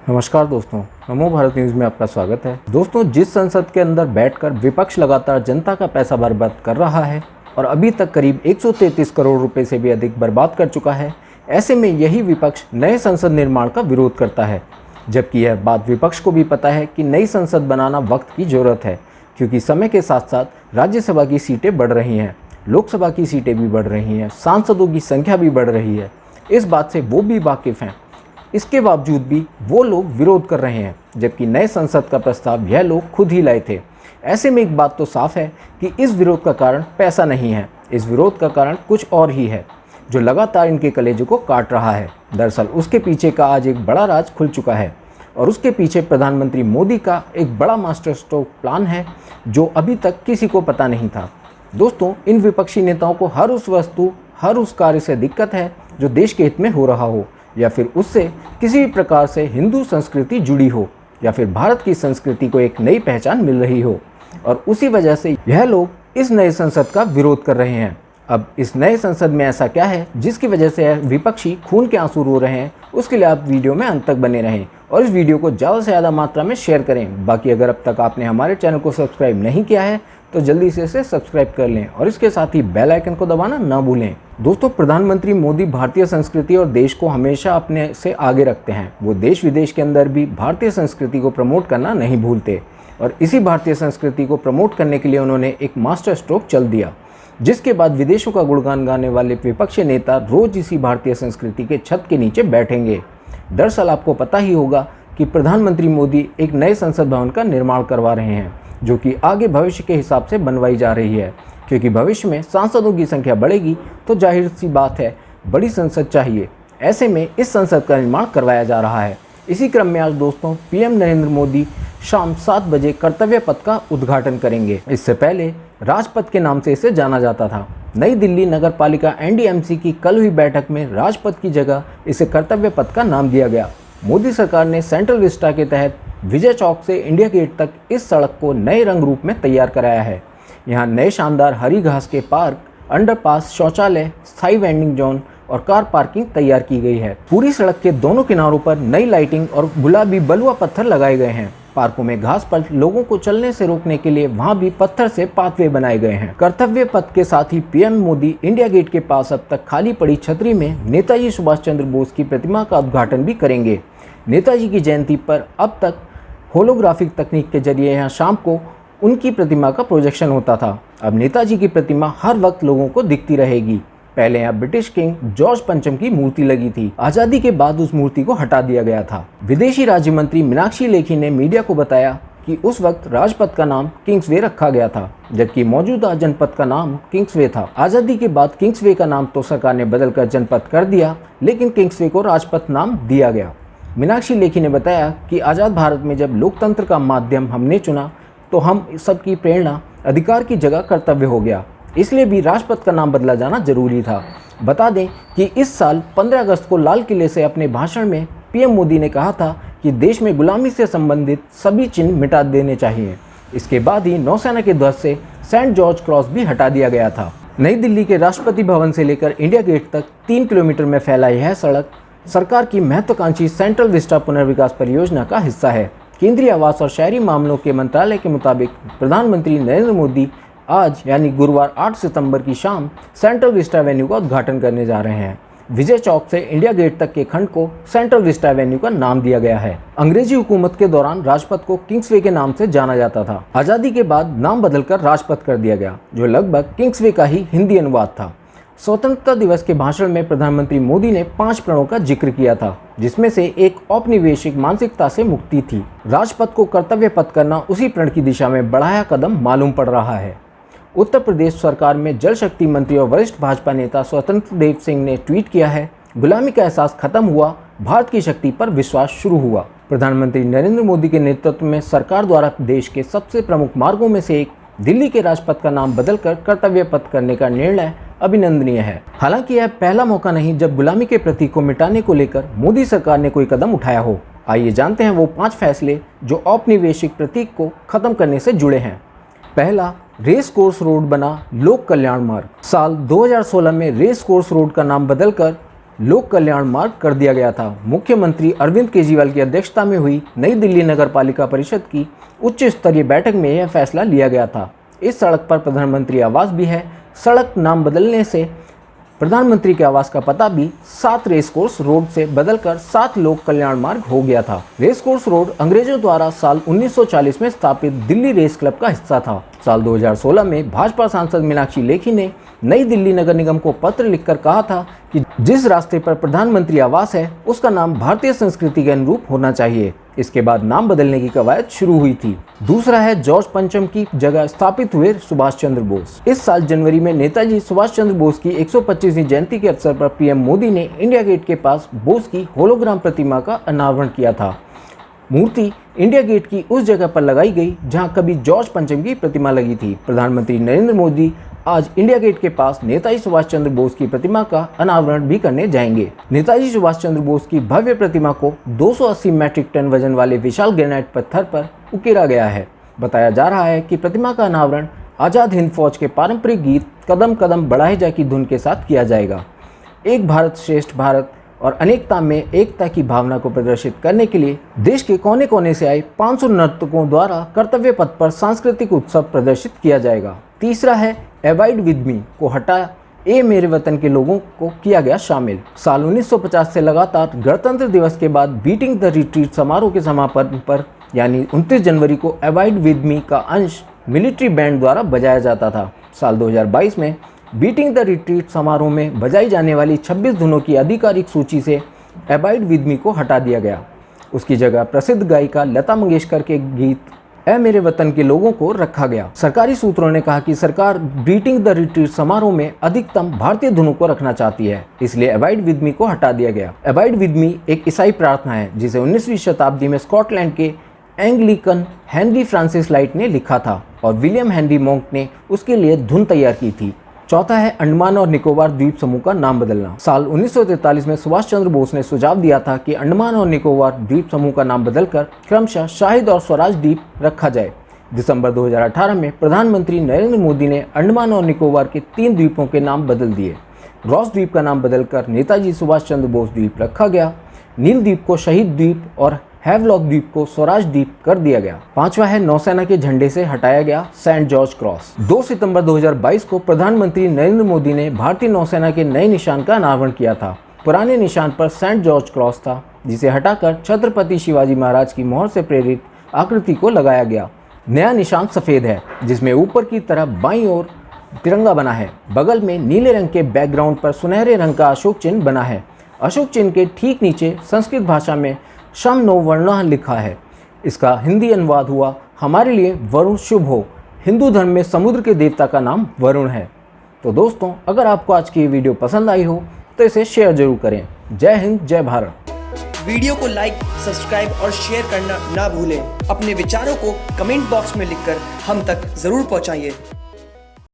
नमस्कार दोस्तों, नमो भारत न्यूज़ में आपका स्वागत है। दोस्तों, जिस संसद के अंदर बैठकर विपक्ष लगातार जनता का पैसा बर्बाद कर रहा है और अभी तक करीब 133 करोड़ रुपए से भी अधिक बर्बाद कर चुका है, ऐसे में यही विपक्ष नए संसद निर्माण का विरोध करता है। जबकि यह बात विपक्ष को भी पता है कि नई संसद बनाना वक्त की ज़रूरत है, क्योंकि समय के साथ साथ राज्यसभा की सीटें बढ़ रही हैं, लोकसभा की सीटें भी बढ़ रही हैं, सांसदों की संख्या भी बढ़ रही है। इस बात से वो भी वाकिफ़ हैं। इसके बावजूद भी वो लोग विरोध कर रहे हैं, जबकि नए संसद का प्रस्ताव यह लोग खुद ही लाए थे। ऐसे में एक बात तो साफ है कि इस विरोध का कारण पैसा नहीं है, इस विरोध का कारण कुछ और ही है, जो लगातार इनके कलेजे को काट रहा है। दरअसल उसके पीछे का आज एक बड़ा राज खुल चुका है और उसके पीछे प्रधानमंत्री मोदी का एक बड़ा मास्टर स्ट्रोक प्लान है, जो अभी तक किसी को पता नहीं था। दोस्तों, इन विपक्षी नेताओं को हर उस वस्तु, हर उस कार्य से दिक्कत है जो देश के हित में हो रहा हो, या फिर उससे किसी भी प्रकार से हिंदू संस्कृति जुड़ी हो, या फिर भारत की संस्कृति को एक नई पहचान मिल रही हो, और उसी वजह से यह लोग इस नए संसद का विरोध कर रहे हैं। अब इस नए संसद में ऐसा क्या है जिसकी वजह से विपक्षी खून के आंसू रो रहे हैं, उसके लिए आप वीडियो में अंत तक बने रहें और इस वीडियो को ज़्यादा से ज़्यादा मात्रा में शेयर करें। बाकी अगर अब तक आपने हमारे चैनल को सब्सक्राइब नहीं किया है तो जल्दी से इसे सब्सक्राइब कर लें और इसके साथ ही बेल आइकन को दबाना ना भूलें। दोस्तों, प्रधानमंत्री मोदी भारतीय संस्कृति और देश को हमेशा अपने से आगे रखते हैं। वो देश विदेश के अंदर भी भारतीय संस्कृति को प्रमोट करना नहीं भूलते और इसी भारतीय संस्कृति को प्रमोट करने के लिए उन्होंने एक मास्टर स्ट्रोक चल दिया, जिसके बाद विदेशों का गुणगान गाने वाले विपक्षी नेता रोज इसी भारतीय संस्कृति के छत के नीचे बैठेंगे। दरअसल आपको पता ही होगा कि प्रधानमंत्री मोदी एक नए संसद भवन का निर्माण करवा रहे हैं, जो कि आगे भविष्य के हिसाब से बनवाई जा रही है, क्योंकि भविष्य में सांसदों की संख्या बढ़ेगी तो जाहिर सी बात है बड़ी संसद चाहिए। ऐसे में इस संसद का निर्माण करवाया जा रहा है। इसी क्रम में आज दोस्तों पीएम नरेंद्र मोदी शाम 7 बजे कर्तव्य पथ का उद्घाटन करेंगे। इससे पहले राजपथ के नाम से इसे जाना जाता था। नई दिल्ली नगर पालिका एनडीएमसी की कल हुई बैठक में राजपथ की जगह इसे कर्तव्य पथ का नाम दिया गया। मोदी सरकार ने सेंट्रल विस्टा के तहत विजय चौक से इंडिया गेट तक इस सड़क को नए रंग रूप में तैयार कराया है। यहाँ नए शानदार हरी घास के पार्क, अंडरपास, शौचालय, स्थायी वेंडिंग जोन और कार पार्किंग तैयार की गई है। पूरी सड़क के दोनों किनारों पर नई लाइटिंग और गुलाबी बलुआ पत्थर लगाए गए हैं। पार्कों में घास पर लोगों को चलने से रोकने के लिए वहां भी पत्थर से पाथवे बनाए गए हैं। कर्तव्य पथ के साथ ही पीएम मोदी इंडिया गेट के पास अब तक खाली पड़ी छतरी में नेताजी सुभाष चंद्र बोस की प्रतिमा का उद्घाटन भी करेंगे। नेताजी की जयंती पर अब तक होलोग्राफिक तकनीक के जरिए यहाँ शाम को उनकी प्रतिमा का प्रोजेक्शन होता था। अब नेताजी की प्रतिमा हर वक्त लोगों को दिखती रहेगी। पहले यहाँ ब्रिटिश किंग जॉर्ज पंचम की मूर्ति लगी थी। आज़ादी के बाद उस मूर्ति को हटा दिया गया था। विदेशी राज्य मंत्री मीनाक्षी लेखी ने मीडिया को बताया कि उस वक्त राजपथ का नाम किंग्सवे रखा गया था, जबकि मौजूदा जनपथ का नाम किंग्सवे था। आज़ादी के बाद किंग्सवे का नाम तो सरकार ने बदलकर जनपथ कर दिया, लेकिन किंग्सवे को राजपथ नाम दिया गया। मीनाक्षी लेखी ने बताया कि आज़ाद भारत में जब लोकतंत्र का माध्यम हमने चुना तो हम सबकी प्रेरणा अधिकार की जगह कर्तव्य हो गया, इसलिए भी राजपथ का नाम बदला जाना जरूरी था। बता दें कि इस साल 15 अगस्त को लाल किले से अपने भाषण में पीएम मोदी ने कहा था कि देश में गुलामी से संबंधित सभी चिन्ह मिटा देने चाहिए। इसके बाद ही नौसेना के ध्वज से सेंट जॉर्ज क्रॉस भी हटा दिया गया था। नई दिल्ली के राष्ट्रपति भवन से लेकर इंडिया गेट तक 3 किलोमीटर में फैला यह सड़क सरकार की महत्वाकांक्षी सेंट्रल विस्टा पुनर्विकास परियोजना का हिस्सा है। केंद्रीय आवास और शहरी मामलों के मंत्रालय के मुताबिक प्रधानमंत्री नरेंद्र मोदी आज यानी गुरुवार 8 सितंबर की शाम सेंट्रल विस्टा एवेन्यू का उद्घाटन करने जा रहे हैं। विजय चौक से इंडिया गेट तक के खंड को सेंट्रल विस्टा एवेन्यू का नाम दिया गया है। अंग्रेजी हुकूमत के दौरान राजपथ को किंग्सवे के नाम से जाना जाता था। आज़ादी के बाद नाम बदलकर राजपथ कर दिया गया, जो लगभग किंग्सवे का ही हिंदी अनुवाद था। स्वतंत्रता दिवस के भाषण में प्रधानमंत्री मोदी ने 5 प्रणों का जिक्र किया था, जिसमें से एक औपनिवेशिक मानसिकता से मुक्ति थी। राजपथ को कर्तव्य पथ करना उसी प्रण की दिशा में बढ़ाया कदम मालूम पड़ रहा है। उत्तर प्रदेश सरकार में जल शक्ति मंत्री और वरिष्ठ भाजपा नेता स्वतंत्र देव सिंह ने ट्वीट किया है, गुलामी का एहसास खत्म हुआ, भारत की शक्ति पर विश्वास शुरू हुआ। प्रधानमंत्री नरेंद्र मोदी के नेतृत्व में सरकार द्वारा देश के सबसे प्रमुख मार्गों में से एक दिल्ली के राजपथ का नाम बदलकर कर्तव्य पथ करने का निर्णय अभिनंदनीय है। हालांकि यह पहला मौका नहीं जब गुलामी के प्रतीक को मिटाने को लेकर मोदी सरकार ने कोई कदम उठाया हो। आइए जानते हैं वो 5 फैसले जो औपनिवेशिक प्रतीक को खत्म करने से जुड़े हैं। पहला, रेस कोर्स रोड बना लोक कल्याण मार्ग। साल 2016 में रेस कोर्स रोड का नाम बदलकर लोक कल्याण मार्ग कर दिया गया था। मुख्यमंत्री अरविंद केजरीवाल की अध्यक्षता में हुई नई दिल्ली नगर पालिका परिषद की उच्च स्तरीय बैठक में यह फैसला लिया गया था। इस सड़क पर प्रधानमंत्री आवास भी है। सड़क नाम बदलने से प्रधानमंत्री के आवास का पता भी 7 रेसकोर्स रोड से बदलकर 7 लोक कल्याण मार्ग हो गया था। रेसकोर्स रोड अंग्रेजों द्वारा साल 1940 में स्थापित दिल्ली रेस क्लब का हिस्सा था। साल 2016 में भाजपा सांसद मीनाक्षी लेखी ने नई दिल्ली नगर निगम को पत्र लिखकर कहा था कि जिस रास्ते पर प्रधानमंत्री आवास है उसका नाम भारतीय संस्कृति के अनुरूप होना चाहिए। इसके बाद नाम बदलने की कवायद शुरू हुई थी। दूसरा है जॉर्ज पंचम की जगह स्थापित हुए सुभाष चंद्र बोस। इस साल जनवरी में नेताजी सुभाष चंद्र बोस की 125वीं जयंती के अवसर पर पीएम मोदी ने इंडिया गेट के पास बोस की होलोग्राम प्रतिमा का अनावरण किया था। मूर्ति इंडिया गेट की उस जगह पर लगाई गई जहां कभी जॉर्ज पंचम की प्रतिमा लगी थी। प्रधानमंत्री नरेंद्र मोदी आज इंडिया गेट के पास नेताजी सुभाष चंद्र बोस की प्रतिमा का अनावरण भी करने जाएंगे। नेताजी सुभाष चंद्र बोस की भव्य प्रतिमा को 280 मैट्रिक टन वजन वाले विशाल ग्रेनाइट पत्थर पर उकेरा गया है। बताया जा रहा है कि प्रतिमा का अनावरण आज़ाद हिंद फौज के पारंपरिक गीत कदम कदम बढ़ाए जा की धुन के साथ किया जाएगा। एक भारत श्रेष्ठ भारत और अनेकता में एकता की भावना को प्रदर्शित करने के लिए देश के कोने कोने से आए 500 नर्तकों द्वारा कर्तव्य पथ पर सांस्कृतिक उत्सव प्रदर्शित किया जाएगा। तीसरा है अवॉइड विद मी को हटा ए मेरे वतन के लोगों को किया गया शामिल। साल 1950 से लगातार गणतंत्र दिवस के बाद बीटिंग द रिट्रीट समारोह के समापन पर यानी 29 जनवरी को अवॉइड विद मी का अंश मिलिट्री बैंड द्वारा बजाया जाता था। साल 2022 में बीटिंग द रिट्रीट समारोह में बजाई जाने वाली 26 धुनों की आधिकारिक सूची से अवॉइड विद मी को हटा दिया गया। उसकी जगह प्रसिद्ध गायिका लता मंगेशकर के गीत ए मेरे वतन के लोगों को रखा गया। सरकारी सूत्रों ने कहा कि सरकार बीटिंग द रिट्रीट समारोह में अधिकतम भारतीय धुनों को रखना चाहती है, इसलिए अवॉइड विद मी को हटा दिया गया। अवॉइड विद मी एक ईसाई प्रार्थना है जिसे 19वीं शताब्दी में स्कॉटलैंड के एंग्लिकन हेनरी फ्रांसिस लाइट ने लिखा था और विलियम हेनरी मॉन्क ने उसके लिए धुन तैयार की थी। चौथा है अंडमान और निकोबार द्वीप समूह का नाम बदलना। साल 1943 में सुभाष चंद्र बोस ने सुझाव दिया था कि अंडमान और निकोबार द्वीप समूह का नाम बदलकर क्रमशः शाहिद और स्वराज द्वीप रखा जाए। दिसंबर 2018 में प्रधानमंत्री नरेंद्र मोदी ने अंडमान और निकोबार के 3 द्वीपों के नाम बदल दिए। रॉस द्वीप का नाम बदलकर नेताजी सुभाष चंद्र बोस द्वीप रखा गया। नील द्वीप को शहीद द्वीप और हैवलॉक द्वीप को स्वराज द्वीप कर दिया गया। पांचवा है नौसेना के झंडे से हटाया गया सेंट जॉर्ज क्रॉस। 2 सितंबर 2022 को प्रधानमंत्री नरेंद्र मोदी ने भारतीय नौसेना के नए निशान का अनावरण किया था। पुराने निशान पर सेंट जॉर्ज क्रॉस था जिसे हटाकर छत्रपति शिवाजी महाराज की मोहर से प्रेरित आकृति को लगाया गया। नया निशान सफेद है जिसमें ऊपर की तरफ बाईं ओर तिरंगा बना है। बगल में नीले रंग के बैकग्राउंड पर सुनहरे रंग का अशोक चिन्ह बना है। अशोक चिन्ह के ठीक नीचे संस्कृत भाषा में शम नो वर्ण लिखा है। इसका हिंदी अनुवाद हुआ हमारे लिए वरुण शुभ हो। हिंदू धर्म में समुद्र के देवता का नाम वरुण है। तो दोस्तों, अगर आपको आज की ये वीडियो पसंद आई हो तो इसे शेयर जरूर करें। जय हिंद, जय भारत। वीडियो को लाइक, सब्सक्राइब और शेयर करना ना भूलें। अपने विचारों को कमेंट बॉक्स में लिखकर हम तक जरूर पहुंचाइए।